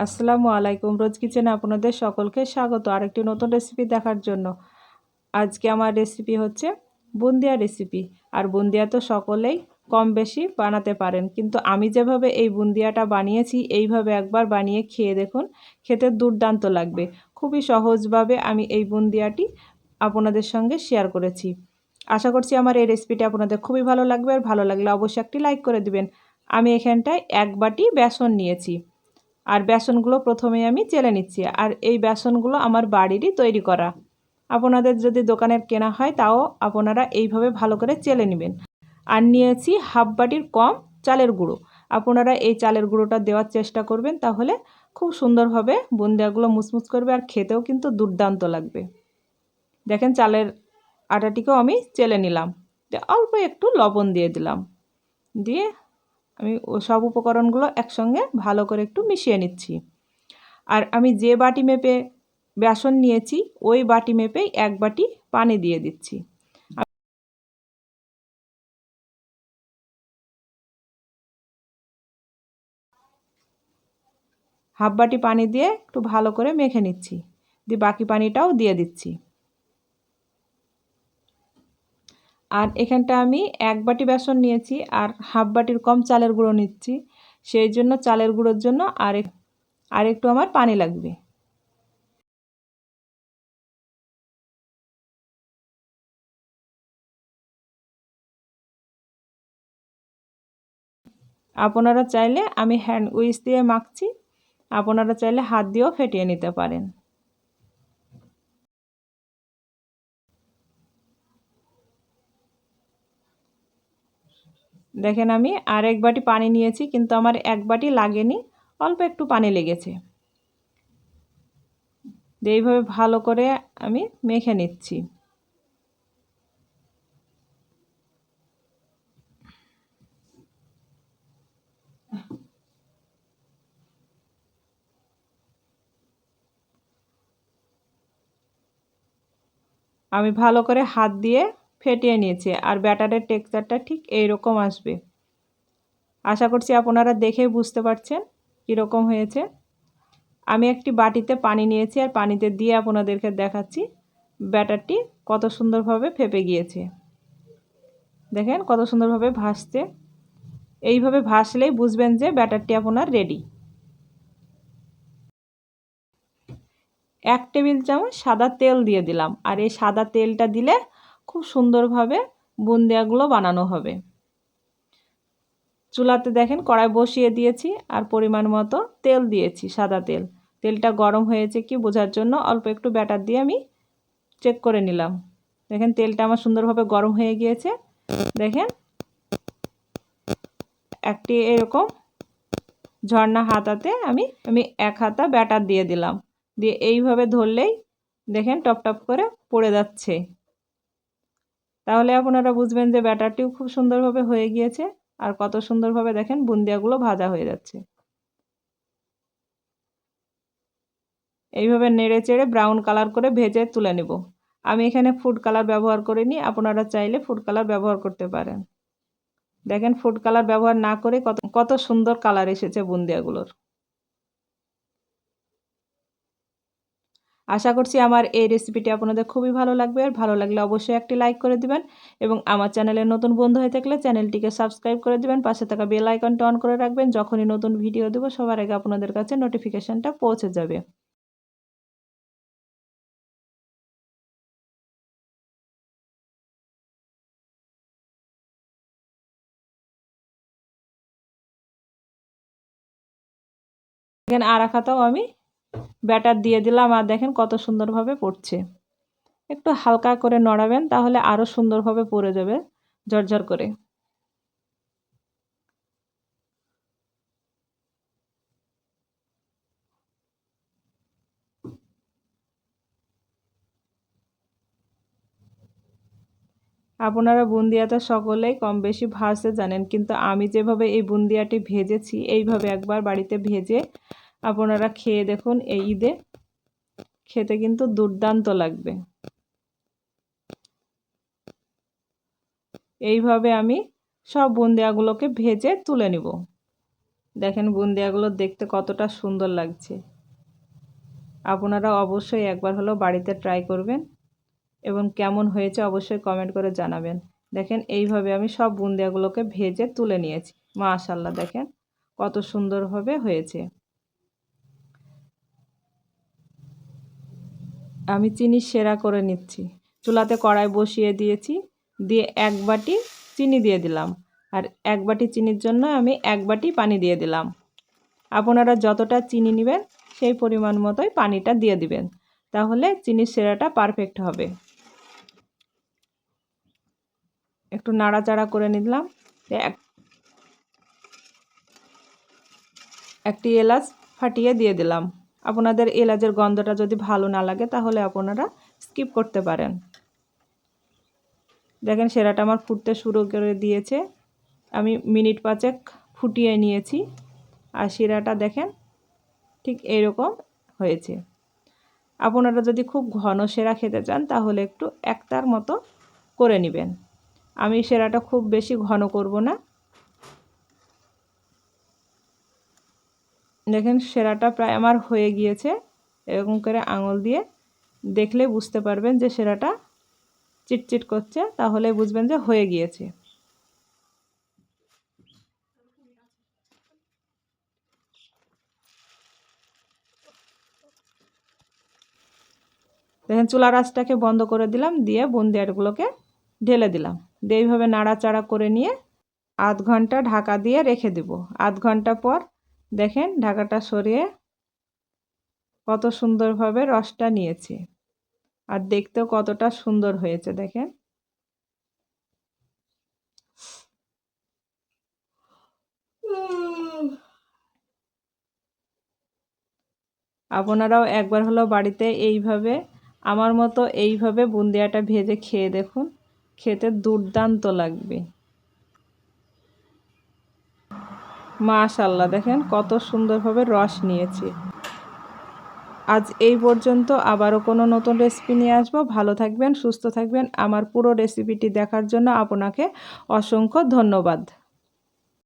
আসসালামু আলাইকুম। রোজ কিচেনে আপনাদের সকলকে স্বাগত আরেকটি নতুন রেসিপি দেখার জন্য। আজকে আমার রেসিপি হচ্ছে বুন্দিয়া রেসিপি। আর বুন্দিয়া তো সকলেই কম বেশি বানাতে পারেন, কিন্তু আমি যেভাবে এই বুন্দিয়াটা বানিয়েছি এইভাবে একবার বানিয়ে খেয়ে দেখুন, খেতে দুর্দান্ত লাগবে। খুবই সহজভাবে আমি এই বুন্দিয়াটি আপনাদের সঙ্গে শেয়ার করেছি। আশা করছি আমার এই রেসিপিটা আপনাদের খুবই ভালো লাগবে, আর ভালো লাগলে অবশ্যই একটি লাইক করে দিবেন। আমি এখানটায় 1 বাটি বেসন নিয়েছি, আর বেসনগুলো প্রথমেই আমি চেলে নিচ্ছি। আর এই বেসনগুলো আমার বাড়িরই তৈরি করা। আপনাদের যদি দোকানের কেনা হয় তাও আপনারা এইভাবে ভালো করে চেলে নেবেন। আর নিয়েছি হাফ বাটির কম চালের গুঁড়ো। আপনারা এই চালের গুঁড়োটা দেওয়ার চেষ্টা করবেন, তাহলে খুব সুন্দরভাবে বুন্দিয়াগুলো মুচমুচ করবে, আর খেতেও কিন্তু দুর্দান্ত লাগবে। দেখেন চালের আটাটিকেও আমি চেলে নিলাম, অল্প একটু লবণ দিয়ে দিলাম, দিয়ে আমি সব উপকরণগুলো একসঙ্গে ভালো করে একটু মিশিয়ে নিচ্ছি। আর আমি যে বাটি মেপে বেসন নিয়েছি ওই বাটি মেপেই 1 বাটি পানি দিয়ে দিচ্ছি। হাফ বাটি পানি দিয়ে একটু ভালো করে মেখে নিচ্ছি, দিয়ে বাকি পানিটাও দিয়ে দিচ্ছি। আর এখানটা আমি 1 বাটি বেসন নিয়েছি আর হাফ বাটির কম চালের গুঁড়ো নিচ্ছি, সেই জন্য চালের গুঁড়োর জন্য আর একটু আমার পানি লাগবে। আপনারা চাইলে, আমি হ্যান্ড উইচ দিয়ে মাখছি, আপনারা চাইলে হাত দিয়েও ফেটিয়ে নিতে পারেন। দেখেন আমি আর 1 বাটি পানি নিয়েছি, কিন্তু আমার 1 বাটি লাগেনি, অল্প একটু পানি লেগেছে। এইভাবে ভালো করে আমি মেখে নিচ্ছি। আমি ভালো করে হাত দিয়ে ফেটিয়ে নিয়েছি, আর ব্যাটারের টেক্সচারটা ঠিক এই রকম আসবে। আশা করছি আপনারা দেখেই বুঝতে পারছেন কীরকম হয়েছে। আমি একটি বাটিতে পানি নিয়েছি, আর পানিতে দিয়ে আপনাদেরকে দেখাচ্ছি ব্যাটারটি কত সুন্দরভাবে ফেপে গিয়েছে। দেখেন কত সুন্দরভাবে ভাসছে। এইভাবে ভাসলেই বুঝবেন যে ব্যাটারটি আপনার রেডি। 1 টেবিল চামচ সাদা তেল দিয়ে দিলাম, আর এই সাদা তেলটা দিলে খুব সুন্দরভাবে বুন্দিয়াগুলো বানানো হবে। চুলাতে দেখেন কড়াই বসিয়ে দিয়েছি, আর পরিমাণ মতো তেল দিয়েছি, সাদা তেল। তেলটা গরম হয়েছে কি বোঝার জন্য অল্প একটু ব্যাটার দিয়ে আমি চেক করে নিলাম। দেখেন তেলটা আমার সুন্দরভাবে গরম হয়ে গিয়েছে। দেখেন একটি এরকম ঝর্ণা হাতাতে আমি 1 হাতা ব্যাটার দিয়ে দিলাম, দিয়ে এইভাবে ধরলেই দেখেন টপ টপ করে পড়ে যাচ্ছে। তাহলে আপনারা বুঝবেন যে ব্যাটারটিও খুব সুন্দরভাবে হয়ে গিয়েছে, আর কত সুন্দরভাবে দেখেন বুন্দিয়াগুলো ভাজা হয়ে যাচ্ছে। এইভাবে নেড়ে চেড়ে ব্রাউন কালার করে ভেজে তুলে নেব। আমি এখানে ফুড কালার ব্যবহার করিনি, আপনারা চাইলে ফুড কালার ব্যবহার করতে পারেন। দেখেন ফুড কালার ব্যবহার না করে কত কত সুন্দর কালার এসেছে বুন্দিয়াগুলোর। আশা করছি আমার এই রেসিপিটি আপনাদের খুবই ভালো লাগবে, আর ভালো লাগলে অবশ্যই একটি লাইক করে দিবেন, এবং আমার চ্যানেলের নতুন বন্ধু হয়ে থাকলে চ্যানেলটিকে সাবস্ক্রাইব করে দিবেন, পাশে থাকা বেল আইকনটা অন করে রাখবেন। যখনই নতুন ভিডিও দেব সবার আগে আপনাদের কাছে নোটিফিকেশনটা পৌঁছে যাবে। দেখেন আর এক হাতাও আমি ব্যাটার দিয়ে দিলাম, আর দেখেন কত সুন্দরভাবে পড়ছে। একটু হালকা করে নড়াবেন, তাহলে আরও সুন্দরভাবে পড়ে যাবে ঝরঝর করে। আপনারা বুন্দিয়াটা সকলেই কম বেশি ভাজতে জানেন, কিন্তু আমি যেভাবে এই বুন্দিয়াটি ভেজেছি এইভাবে একবার বাড়িতে ভেজে আপনারা খেয়ে দেখুন, এই ঈদে খেতে কিন্তু দুর্দান্ত লাগবে। এইভাবে আমি সব বুন্দিয়াগুলোকে ভেজে তুলে নিব। দেখেন বুন্দিয়াগুলো দেখতে কতটা সুন্দর লাগছে। আপনারা অবশ্যই একবার হলেও বাড়িতে ট্রাই করবেন এবং কেমন হয়েছে অবশ্যই কমেন্ট করে জানাবেন। দেখেন এইভাবে আমি সব বুন্দিয়াগুলোকে ভেজে তুলে নিয়েছি। মাশাআল্লাহ, দেখেন কত সুন্দরভাবে হয়েছে। আমি চিনি সেরা করে নিচ্ছি। চুলাতে কড়াই বসিয়ে দিয়েছি, দিয়ে 1 বাটি চিনি দিয়ে দিলাম। আর 1 বাটি চিনির জন্য আমি 1 বাটি পানি দিয়ে দিলাম। আপনারা যতটা চিনি নেবেন সেই পরিমাণ মতোই পানিটা দিয়ে দিবেন, তাহলে চিনির সেরাটা পারফেক্ট হবে। একটু নাড়াচাড়া করে নিলাম। একটি এলাচ ফাটিয়ে দিয়ে দিলাম। আপনাদের এলাচের গন্ধটা যদি ভালো না লাগে তাহলে আপনারা স্কিপ করতে পারেন। দেখেন সেরাটা আমার ফুটতে শুরু করে দিয়েছে। আমি মিনিট 5 ফুটিয়ে নিয়েছি আর শিরাটা দেখেন ঠিক এইরকম হয়েছে। আপনারা যদি খুব ঘন সেরা খেতে চান তাহলে একটু একটার মতো করে নেবেন। আমি সেরাটা খুব বেশি ঘন করব না। দেখেন সেরাটা প্রায় আমার হয়ে গিয়েছে। এরকম করে আঙুল দিয়ে দেখলে বুঝতে পারবেন যে সেরাটা চিটচিট করছে, তাহলে বুঝবেন যে হয়ে গিয়েছে। দেখেন চুলার আঁচটাকে বন্ধ করে দিলাম, দিয়ে বুন্দিয়াগুলোকে ঢেলে দিলাম। দিয়ে এইভাবে নাড়াচাড়া করে নিয়ে আধ ঘন্টা ঢাকা দিয়ে রেখে দেব। আধ ঘন্টা পর দেখেন ঢাকাটা সরিয়ে কত সুন্দরভাবে রসটা নিয়েছে আর দেখতেও কতটা সুন্দর হয়েছে। দেখেন আপনারাও একবার হলো বাড়িতে এইভাবে আমার মতো এইভাবে বুন্দিয়াটা ভেজে খেয়ে দেখুন, খেতে দুর্দান্ত লাগবে। মাশাআল্লাহ, দেখেন কত সুন্দরভাবে রস নিয়েছে। আজ এই পর্যন্ত, আবারও কোনো নতুন রেসিপি নিয়ে আসবো। ভালো থাকবেন, সুস্থ থাকবেন। আমার পুরো রেসিপিটি দেখার জন্য আপনাকে অসংখ্য ধন্যবাদ।